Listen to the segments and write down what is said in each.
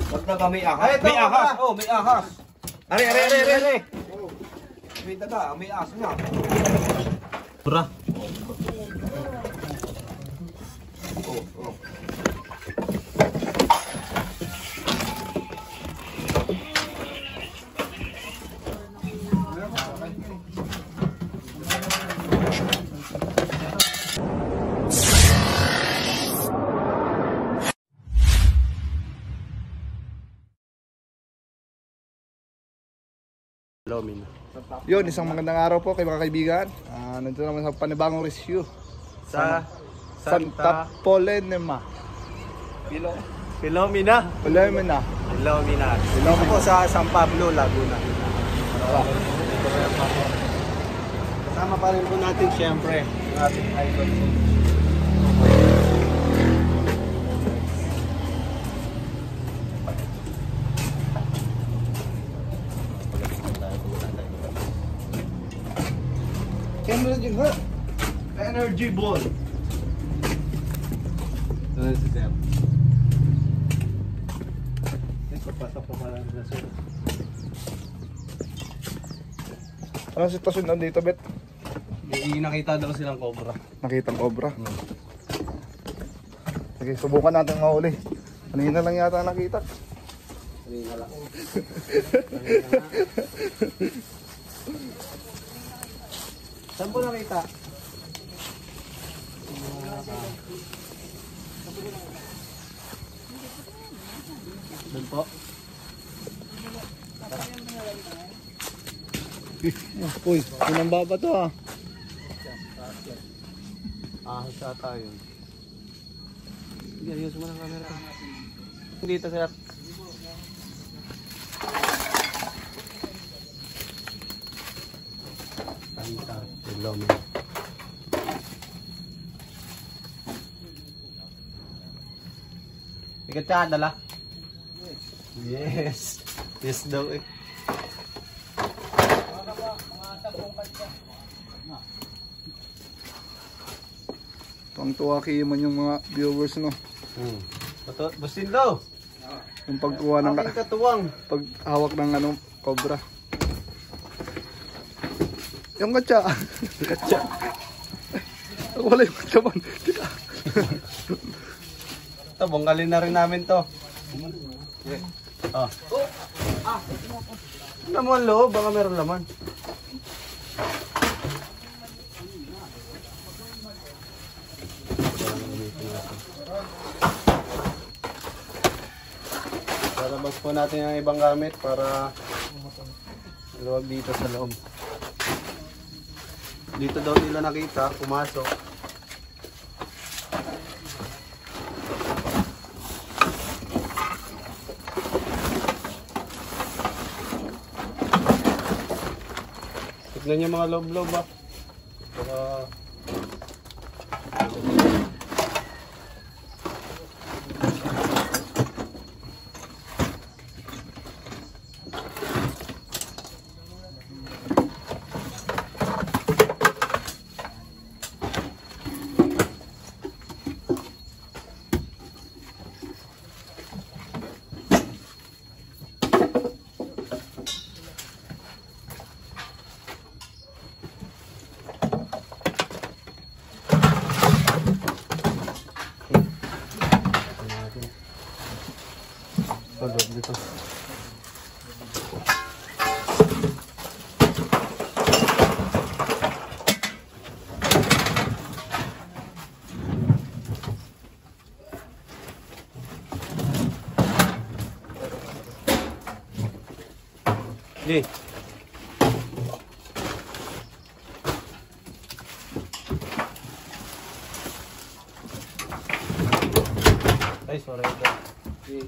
Wag na ba may ahas? May ahas! Oh, may ahas! Are! May daga, may ahas nga. Pura. Oh. Yun, isang magandang araw po kay mga kaibigan. Nandito naman sa panibagong rescue Sa Santa Polenema. Filomena. Dito po sa San Pablo, Laguna. Kasama pa rin po natin siyempre ang ating idol. Energy ball. Ano si Sir? Pasok pa pala na Sir. Anong sitwasyon doon dito, Bet? May nakita daw silang cobra. Nakitang cobra. Sige, subukan natin mahuli. Kanina lang yata nakita. Kanina lang. Saan po nakita? Doon po. Uy, sinamba pa to ah. Ahas ata yun. Sige, ayos mo ng camera. Dito Sir. Filomena. Ikat siya, dala? Yes. Yes daw eh. Tuwang-tuwa kiman yung mga viewers, no? Bustin daw. Yung pagkuha ng Aking katuwang. paghawak ng ano, cobra. Yung katsa. Katsa. Wala yung katsa man. Ito, bungkalin na rin namin to. Ah. Ano mo ang loob? Baka meron laman. Lalabas po natin ang ibang gamit para luwag dito sa loob. Dito daw nila nakita, pumasok. Tignan niyo mga loob-loob ah. Dito. Di. Ay, sorry. Di.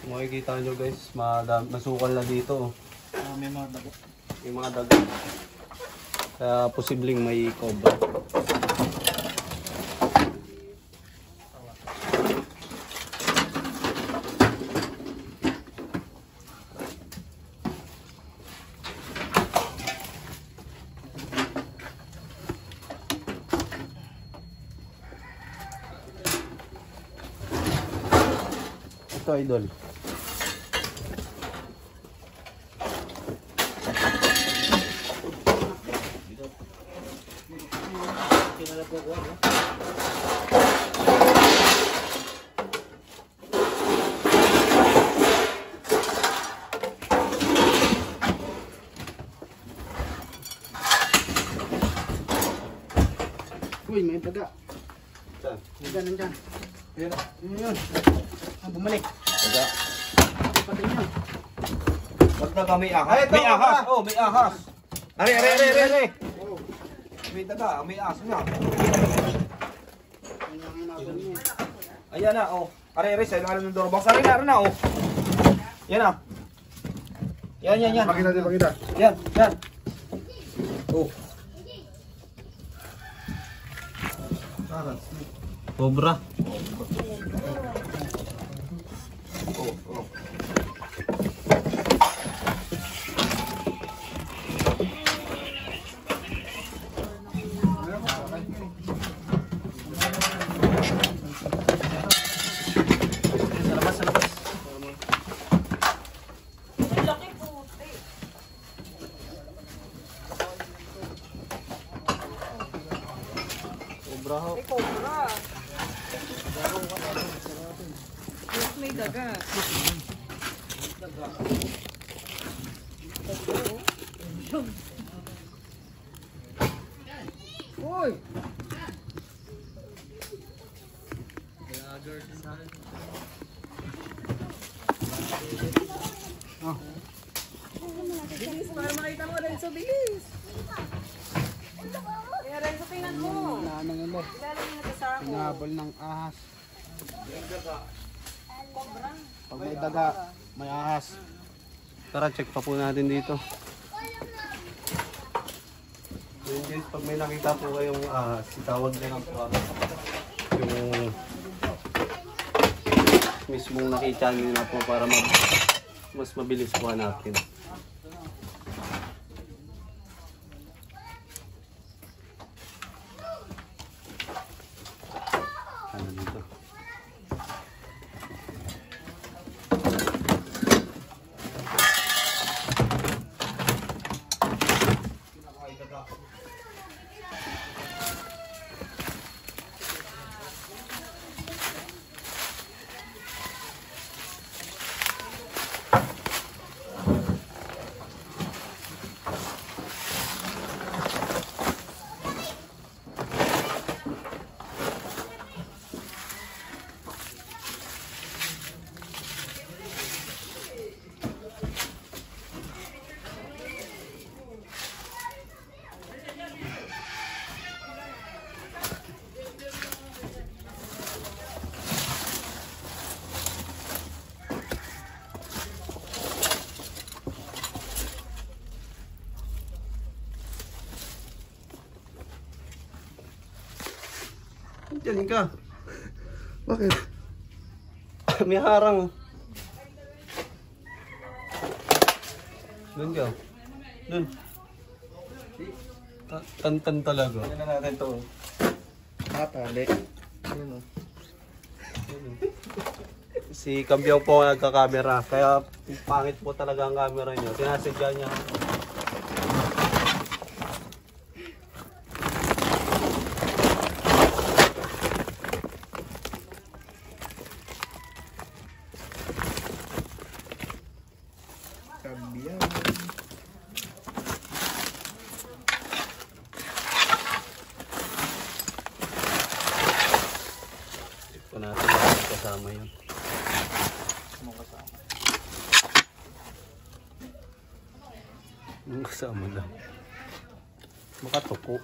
Makikita nyo guys, masukal na dito. May mga dago. May mga dago. Kaya posibleng may cobra. dito, idol. Uy, may daga. Saan? Daga nandyan. Yun. Yun. Bumalik. Taga. Patay niya. Wag na ba may ahas? May ahas. Oh, may ahas. Are. May daga, may aso nga. Ayan na, oh. Are, sa ilalim ng doorbox. Are na, oh. Yan na. Yan. Pakita. Yan. Oh. Cobra. Oh. Sa labas. Cobra ho. May cobra. Yes, may daga. Uy! Bilis, para makita mo, Renzo, bilis. Kaya Renzo, tingnan mo. Ano nila? Ilalim mo sa sako. Hinabol ng ahas. Cobra. Pag may daga, may ahas. Tara, check pa po natin dito. Yun guys, pag may nakita po kayong itawag na lang po ako. Yung mismong nakita nyo na po para mas mabilis po hanapin. Ano dito? Diyan ka. Bakit? May harang. Doon ka. Doon. Tantan talaga. Ano na natin to? Tali. Ayun, oh. Si Kambyong po ang nagka-camera. Kaya pangit po talaga ang camera niya. Sinasadya niya. Kambiyan. Check po natin kung kasama yun. Anong kasama lang? Makatuko.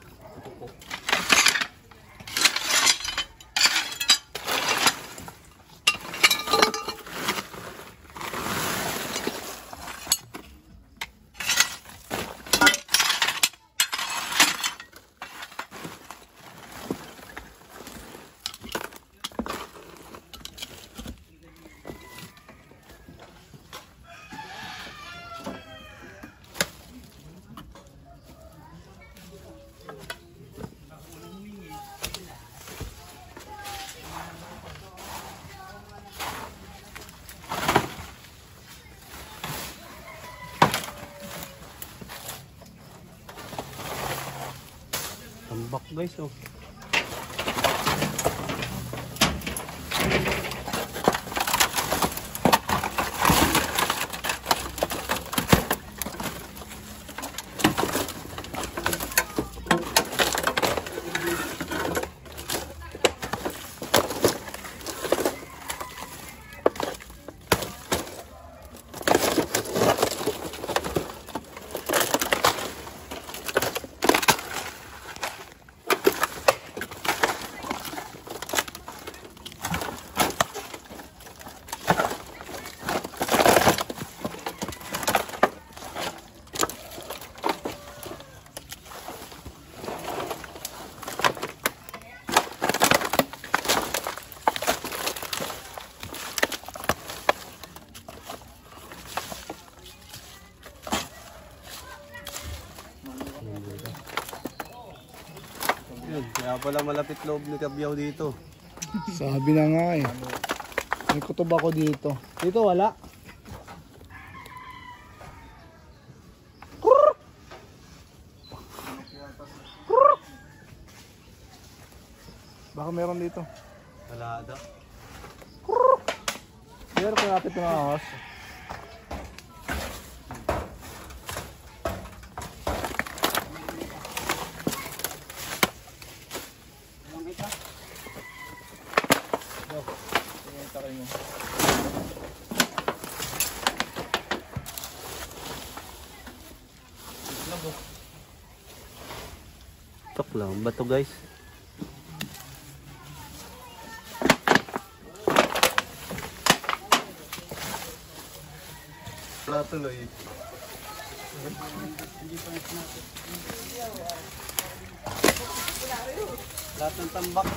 Tambak guys oh. Yun, kaya pala malapit loob ni Kabyaw dito. Sabi na nga eh. May kutob ako dito. Dito wala. Baka meron dito. Wala daw. Pero kapit ng ahas. Tok lang, bato guys. Wala tuloy. Lahat ng tambak.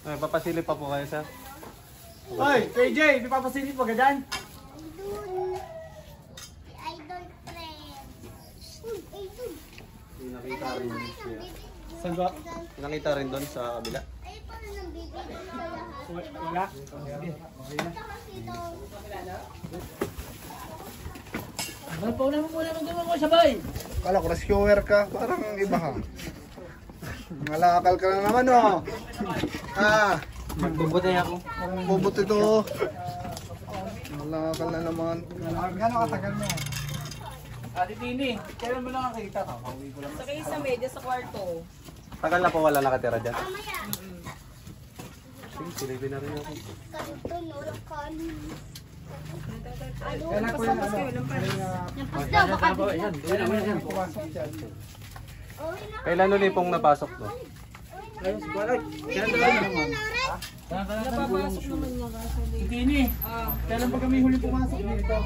Ay, papasilip pa po kayo sir. Hoy, KJ, di pa pasilip mo ganyan? Idol friend. Idol. Nakita rin doon siya. Saan ba? Nakita rin doon sa kabila. Ay, paano nang bibili sa lahat? Wala. Ano pa una mo muna magawin ko sabay? Kala ko rescuer ka. Parang iba ka. Ngalakal ka na naman oh. Ah, Magbubuti ako. bubot ito. Ngalakal na naman. Gano'ng katagal mo? Ate Tini, kailan mo lang nakikita? Kakauwi ko lang. Sakay sa media sa kwarto. Tagal na po wala nakatira dyan. Mamaya. Sige, silipin na rin ako. Kanto, norang kanin. Kailan ko yung ano? Nampas daw, baka bigla. Pumasok siya. Kailan ulit pong napasok to? Ayun, si Balay. Kailan talaga naman? Napapasok naman niya kasi. Si Tini, kailan pa kami huli pumasok dito?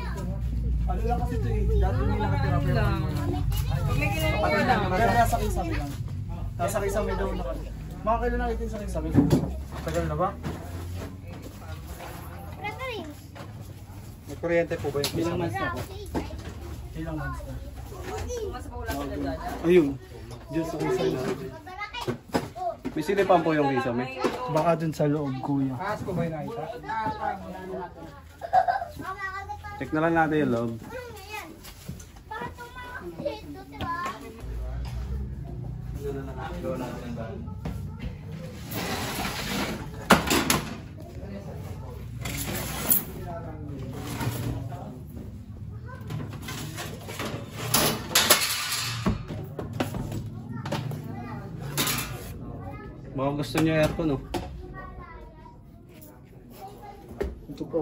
Ano lang kasi ito eh, dati nila nakatira pero Lang. Pag may ginagawa patay lang. na, pero nasa kisame lang. Nasa kisame daw na kami. Mga kailan nakita yung sa kisame? Tagal na ba? May kuryente po ba yung Ilang isa? months na po? Ilang months na? Mas pa wala sila dyan. Ayun, Diyos sa kisame. May silipan po yung isa, may. Baka dun sa loob, kuya. Kaas ko ba yung nakita? Check na lang natin yung loob. Baka gusto niyo aircon, oh. Ito po.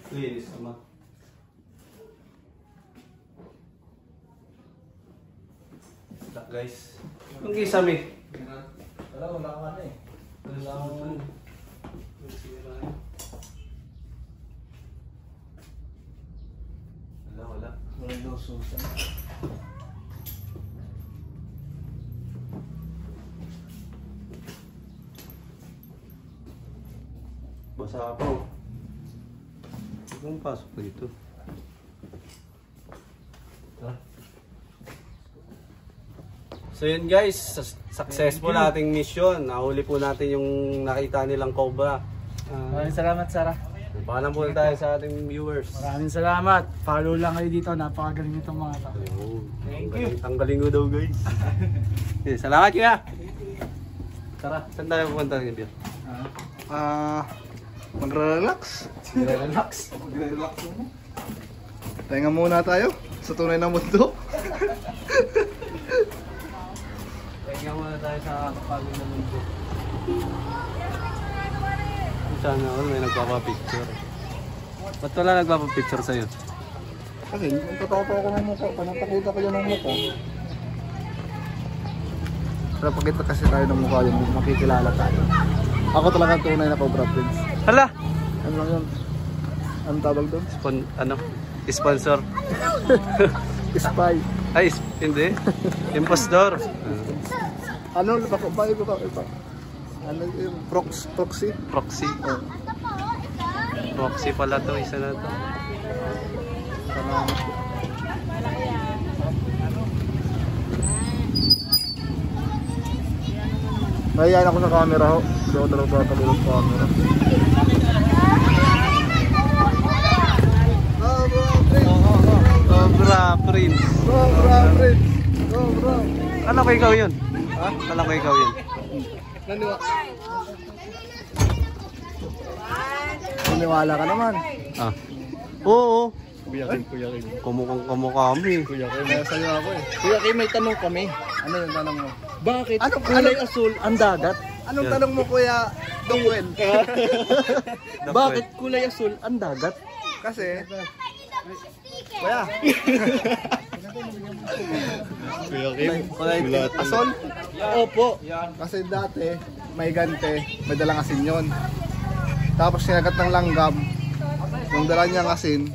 Linis naman. Guys. Yung kisame. Wala ka na eh. Wala. Walang lususan. Basa pa. Anong pasok dito? So yun guys, successful ating mission. Nahuli po natin yung nakita nilang cobra. Maraming salamat, Sarah. Paalam po tayo sa ating viewers. Maraming salamat. Follow lang kayo dito. Napakagaling itong mga tao. Thank you. Tanggalin ko daw guys. Okay, salamat kuya. Tara, saan tayo pupunta ngayon? Magre-relax. Relax. Magre-relax mo. Tahinga muna tayo sa tunay na mundo. Kaya muna tayo sa kapagod na mundo. Sana ako may nagpapapicture. Ba't wala nagpapapicture sa'yo? Kasi nagtatawa ako ng mukha. Panapakita ko yun ng mukha. Napakita kasi tayo ng mukha yun. Makikilala tayo. Ako talaga ang tunay na Cobra Prince. Hala! Ano lang yun? Anong tawag doon? Sponsor? Spy. Ay, hindi. Impostor. Ano? Iba. Ano yung proxy? Proxy. Oh. Proxy pala to, isa na to. Nahiyain ako sa camera ho. Hindi ako talaga tatalo sa camera. Cobra Prince. Cobra Prince. Cobra. Alam ko ikaw yun. Ha? Alam ko ikaw yun. Naniwala ka naman. Ah. Oo. Kuya Kim. Kumukha kami. Kuya Kim, nasaya ako eh. Kuya Kim, may tanong kami. Ano yung tanong mo? Bakit Anong kulay asul ang dagat? Anong tanong mo, Kuya Dongwen? Bakit kulay asul ang dagat? Kasi, Kuya. Kuya Kim, asol? Opo. Kasi dati, may gante, may dalang asin yun. Tapos sinagat ng langgam, yung dala niyang asin,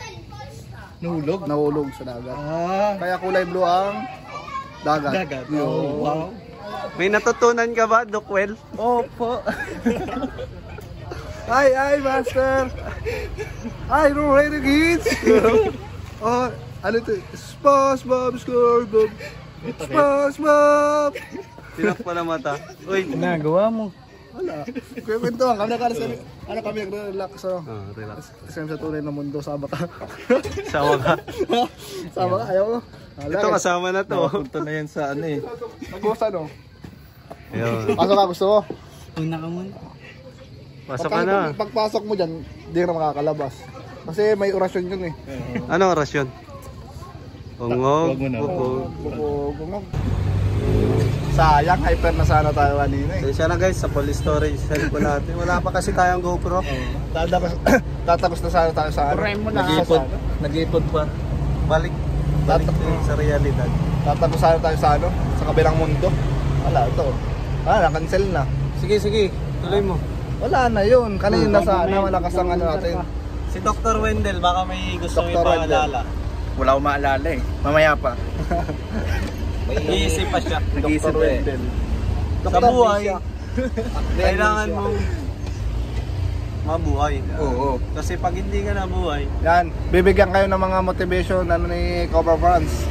nahulog sa dagat. Kaya kulay blue ang dagat. Oh, wow. May natutunan ka ba, Dukwel? Opo. Ay, master. Ay, no, renegades. Oh, ano ito? SpongeBob SquarePants. SpongeBob. Tinap pa na mata. Uy. Nagawa mo. Wala. Kwentuhan kami kami nagre-relax. Relax. Kasi sa tunay na mundo, sama ka. Sawa ka. Sama ka, ayaw mo. Ito kasama na to. Punta na yan sa ano eh. Nag-usa, no? Ayun. Pasok ka, gusto mo? Una ka muna. Pasok ka na. Pagpasok mo dyan, hindi ka na makakalabas. Kasi may orasyon yun eh. Ano orasyon? Ungog. Bugog. Sayang, hyper na sana tayo kanina eh. Siya na guys, sa police storage cellphone natin. Wala pa kasi tayong GoPro. Tatapos na sana tayo sa ano. Nag-ipon pa. Balik sa realidad. Tatapos sana tayo sa ano, sa kabilang mundo. Wala, ito. Na-cancel na. Sige, tuloy mo. Wala na yun. Kanina sana, malakas ang ano natin. Si Dr. Wendell, baka may gusto Dr. ipaalala. Wala akong maalala eh. Mamaya pa. May iisip pa siya. Dr. Wendell. Sa buhay, kailangan mong mabuhay. Oo. Kasi pag hindi ka nabuhay, Yan, bibigyan kayo ng mga motivation ano ni Cobra France.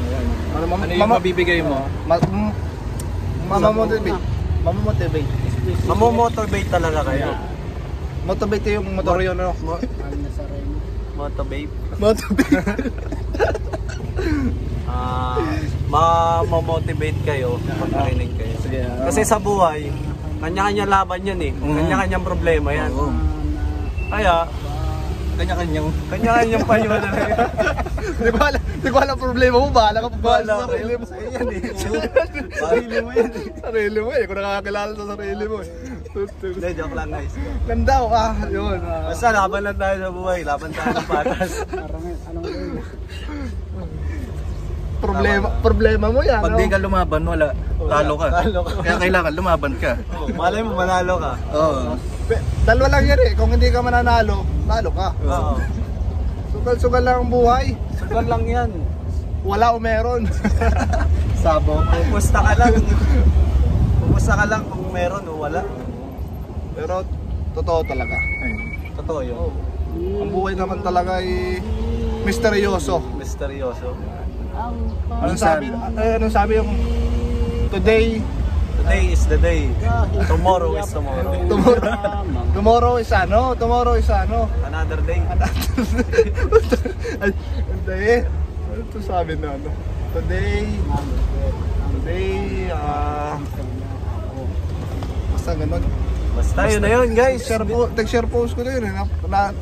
ano yung mabibigay mo? Mamamotivate. Mamomotivate. Mamomotivate talaga kayo. Motivate yung motor yun, ano? Motivate. Motivate. Ma-motivate kayo pag narinig kayo. Kasi sa buhay, kanya-kanya laban yan eh. Kanya-kanyang problema yan. Kaya, kanya-kanyang payo na lang. Di ko alam problema mo, bahala ka pa Bahala sa sarili mo. kayo. Yan eh. Sarili mo yan eh. Sarili mo eh, kung nakakilala sa sarili mo eh. Hindi, joke lang guys. Ganda ko yun. Basta laban lang tayo sa buhay, laban tayo ng patas. Problema mo yan. Pag di ka lumaban, wala. Talo ka. Kaya kailangan lumaban ka. Oh, malay mo, manalo ka. Oo. Dalawa lang yan eh, kung hindi ka mananalo, talo ka. Oo. Sugal-sugal lang ang buhay. Sugal lang yan. Wala o meron. Sabo. Pumusta ka lang. Pumusta ka lang kung meron o wala. Pero totoo talaga. Totoo yun. Ang buhay naman talaga ay misteryoso. Misteryoso. Anong sabi yung today, Today is the day. Tomorrow is tomorrow. tomorrow is ano? Tomorrow is ano? Another day. Ay, hindi. Ano ito sabi na ano? Today, basta ganun. Basta yun na yun guys. Share post ko na yun eh.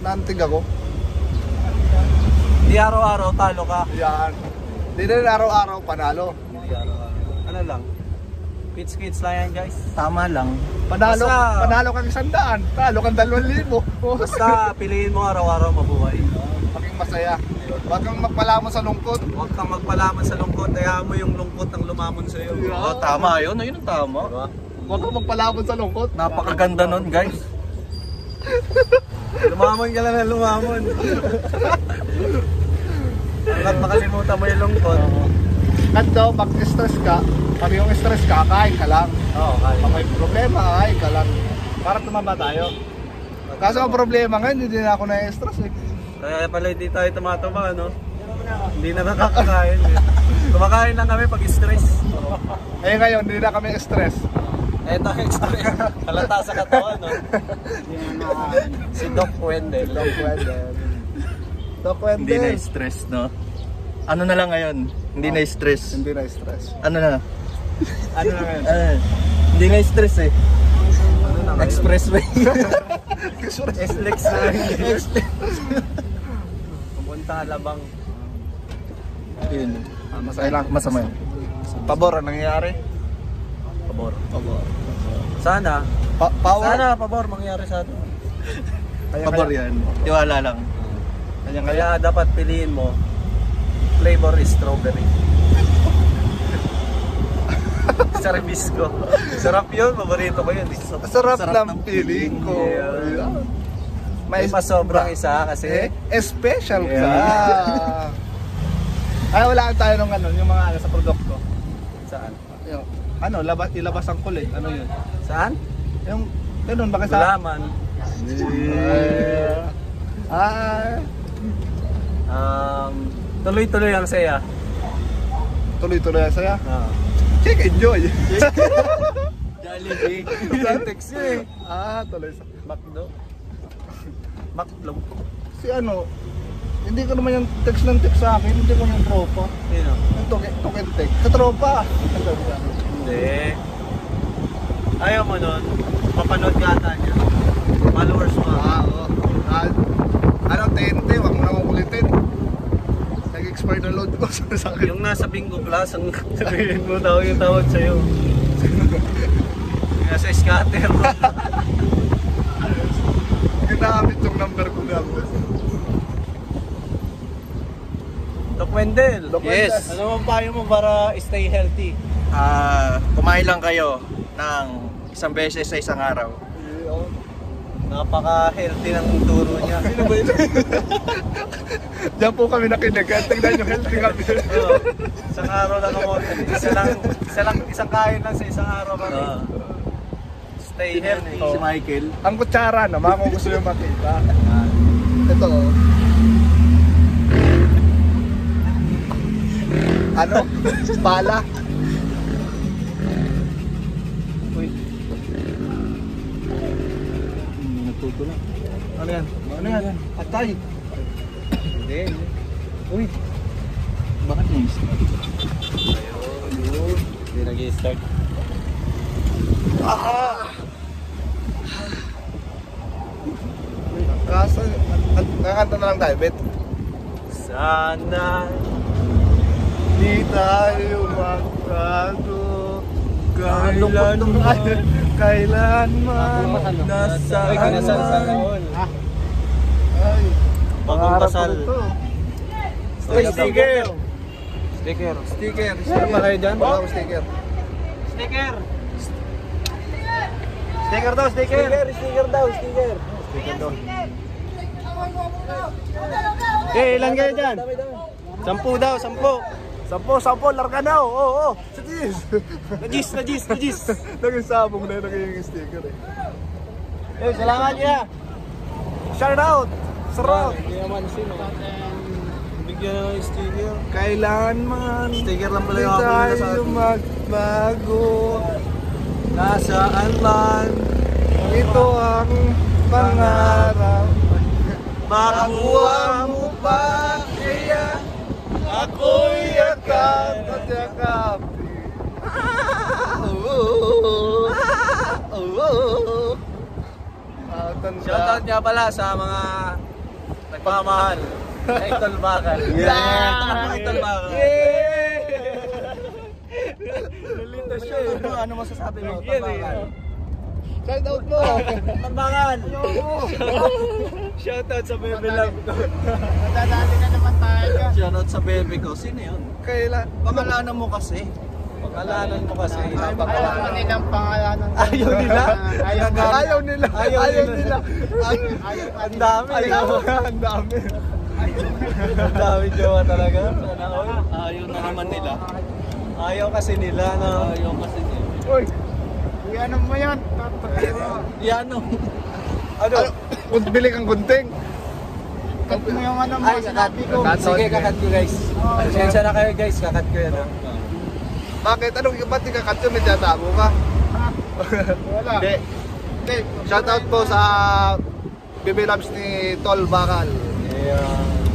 Naantig ako. Di araw-araw talo ka. Yan. Hindi na rin araw-araw panalo. Di araw-araw. Ano lang? Kids lang yan guys. Tama lang. Panalo kang 100. Talo kang 2,000. Basta piliin mo araw-araw mabuhay. Maging masaya. Huwag kang magpalamon sa lungkot. Huwag kang magpalaman sa lungkot. Kaya mo yung lungkot ang lumamon sa iyo. Oo, tama yun. Ayun ang tama. Diba? Huwag kang magpalamon sa lungkot. Napakaganda nun, guys. Lumamon ka lang na lumamon. Hanggat makalimutan mo yung lungkot. At daw, pag stress ka, pag yung stress ka, kain ka lang. Oo, kaya. Pag may problema, kain ka lang. Para tumaba tayo. Kaso ang problema ngayon, hindi na ako na-stress eh. Kaya pala hindi tayo tumataba, no? Hindi na nakakakain eh. Kumakain lang kami pag stress. Eh ngayon, hindi na kami stress. Eto ang stress. Halata sa katawan, no? Si Doc Wendell. Doc Hindi Wendell. na-stress, no? Ano na lang ngayon? Hindi na-stress. Hindi na-stress. Ano na? Ano na ngayon? Hindi na-stress eh. Ano na ngayon? Expressway. SLEX na pumunta ka labang. Yun. Masaya lang. Masama yun. Pabor, ang nangyayari? Pabor. Sana. Power? Sana pabor mangyari sa atin. Pabor yan. Tiwala lang. Kaya dapat piliin mo. Flavor is strawberry. Sarabisco. Sarap yun, paborito ko yun. Sarap ng feeling ko. Yeah. May pa sobrang isa kasi special ka. Yeah. Ay, wala tayo nung ano, yung mga ano sa produkto. saan? Yung, ano, ilabas ang kulit. Ano yun? Saan? Yung, ganun, baka sa... Gulaman. Tuloy-tuloy ang saya. Tuloy-tuloy ang saya. Check, enjoy. Jollibee. Text yun eh. Tuloy sa... Macdo. Macdo. Si ano, hindi ko naman yung text ng text sa akin, hindi ko yung tropa. Sino? Yung token text. Sa tropa. Hindi. Ayaw mo nun. Papanood ka ata niya. Followers mo. Oo. Ano, tente, wag mo na kukulitin. Nag-expire na load ko sa akin. Yung nasa Bingo Plus, ang sabihin mo tawag yung tawag sa'yo. Nasa scatter. Ginamit yung number ko na. Doc Wendell. Doc Yes. Wendell. Ano ang payo mo para stay healthy? Kumain lang kayo ng isang beses sa isang araw. Napaka-healthy ng turo niya. Sino ba yun? Diyan po kami nakinig. Tingnan nyo, healthy kami. Oo. Isang araw lang ako. Isang kain lang sa isang araw kami. Stay healthy. Si Michael. Ang kutsara naman kung gusto yung makita. Ito. Ano? Bala. Uy, ko na. Ano yan? Ano yan? Atay. Hindi. Uy. Bakit na-start? Ayun. Hindi nag-i-start. Kaso, kakanta na lang tayo, Bet. Sana Di tayo magbago kailanman Ay, kinasal sa noon. Ay, Bagong kasal. Ay, sticker. Sticker. Sticker. Sino ba kayo dyan? Wala akong sticker. Sticker! Sticker daw, sticker! Sticker daw, sticker. Sticker daw. Okay, ilan kayo dyan? 10 daw, 10. 10, larga na. Oo. Sa cheese. Najis. Naging sabong na yun, naging sticker eh. Eh, salamat niya. Shout out. Sarap. Hindi naman sino. Bigyan na ng sticker. Kailanman Sticker lang pala di yung ako nila sa tayo atin. magbago. Nasaan man Ito ang pangarap. makuha mo pa Kaya ako'y yakap at yakap. Shoutout nga pala sa mga nagmamahal kay Tol Bakal. Ito na po kay Tol Bakal. Nalito siya. Ano masasabi mo, Tol Bakal? Shout out mo. Tol Bakal! Shoutout sa bebe love ko. Nadadali na naman tayo. Shoutout sa bebe ko. Sino yun? Kailan? Pangalanan mo kasi. Pangalanan mo kasi. Alam nilang pangalanan. Ayaw nila? Ayaw nila. Ayaw nila. Ang dami. Ang dami. Ang dami jowa talaga. Sana all. Ayaw na naman nila. Ayaw kasi nila. No? Ayaw kasi nila. Uy, ano mo yan? Yano. Ano? Bili kang gunting. Cut mo yung ano mo, sinabi ko. Sige, kakat ko guys. Pasensya na kayo guys, kakat ko yan. Bakit? Anong ba't ikakat yun? May tiyatago ka? Wala. Hindi. Shoutout po sa Baby Labs ni Tol Bakal.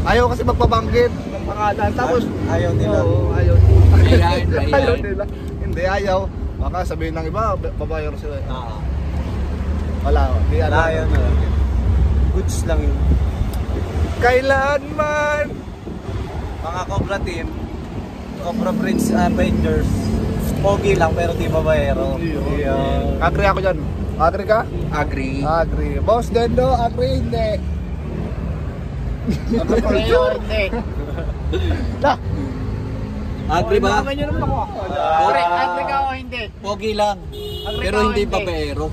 Ayaw kasi magpabanggit ng pangalan. Tapos, Ayaw nila. Oo, ayaw. Ayan. Ayaw nila. Hindi, ayaw. Baka sabihin ng iba, babayor sila. Wala. Hindi Wala alam. yun. Goods lang yun. Kailanman. Mga Cobra team, Cobra Prince Avengers, pogi lang pero di babaero. Agree ako dyan. Agree ka? Agree. Agree. Boss Dendo, agree hindi. Agree hindi. Agree ba? Naman yun naman ako. Agree ka o hindi? Pogi lang. Pero hindi babaero.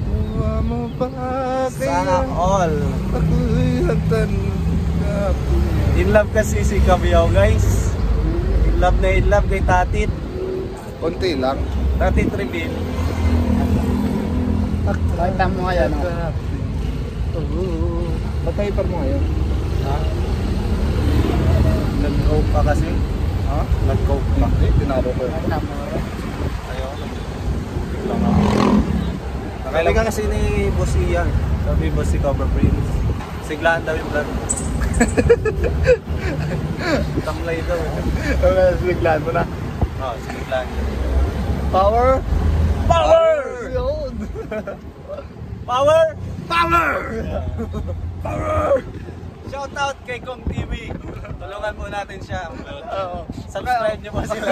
Buwa mo ba Sana kaya all. ako'y hatan na In love kasi si Cameo guys. In love kay Tatit. konti lang. Tatit reveal. Pakita mo ngayon. Patay pa mo ngayon. Ha? Nag-coke pa kasi. Ha? Nag-coke pa. Tinalo ko. Ayaw. Biglang ako. Nakailangan kasi ni Boss Ian. Sabi Boss si Cobra Prince. Siglaan daw yung vlog. Tamlay daw. Siglaan mo na. Oo, siglaan yun. Power! Power! Yun! Power! Power! Power! Shout out kay Kong TV. Tulungan po natin siya. Subscribe niyo po sila.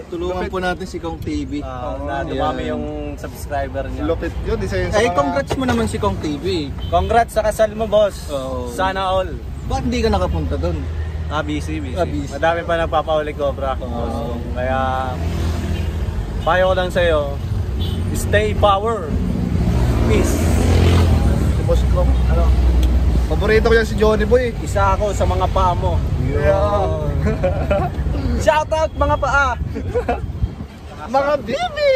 Tulungan po natin si Kong TV. Na dumami yung subscriber niya. Lupit yun. Isa yun sa Eh, mga- congrats mo naman si Kong TV. Congrats sa kasal mo, boss. Oo. Sana all. Bakit hindi ka nakapunta doon? Busy. Busy. Madami pa nagpapauli Cobra. Oo. Kaya, payo ko lang sa'yo, stay power. Peace. Si Boss ko. Ano? Paborito ko yan si Johnny Boy. Isa ako sa mga paa mo. Yeah. Shout out mga paa! Mga bibi!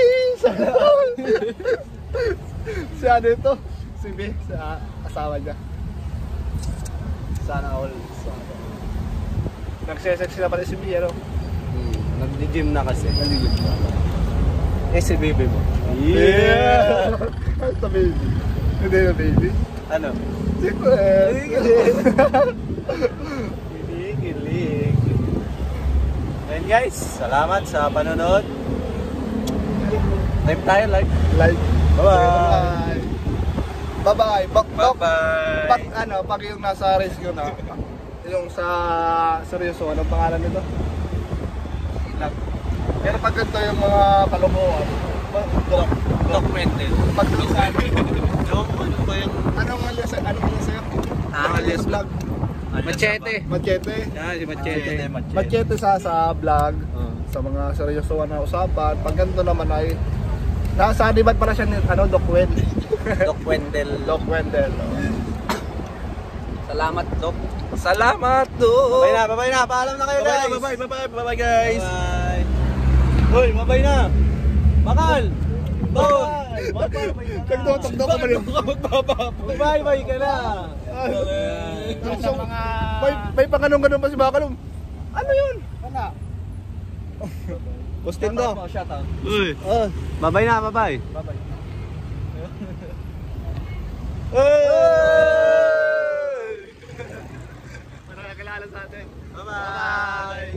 Si ano ito? Si B, sa asawa niya. Sana all. Nagsesex sila pala si B, ano? Nag-gym na kasi. Eh, si baby mo. Yeah! Basta baby. Hindi na baby. Ano? Secret! Kilig. And guys, salamat sa panonood. Live tayo, live. Like. Bye-bye. Bye-bye. Bye-bye. Pag yung nasa rescue na, yung sa seryoso, anong pangalan nito? Ilag. Pero pag ganito yung mga kalokohan, Documented. pag lusan, Ano ba yung... anong alias sa'yo? alias vlog? Machete. Machete. Yan, si Machete. Machete sa vlog, sa mga seryosohan na usapan. Pag ganito naman ay, nasa libat pala siya ni Doc Wendel. Doc Wendel. Doc Wendel. Salamat, Doc. Salamat, Doc. Bye na. Paalam na kayo, guys. Bye guys. Bye. Hoy, bye na. Bakal. Nagtotok-tok ka ba rin? Bye ka na. May panganong-ganon pa si Bakalong. Ano yun? Wala. Gustin do. Uy. Bye na. Bye. Para nakakilala sa atin. Bye.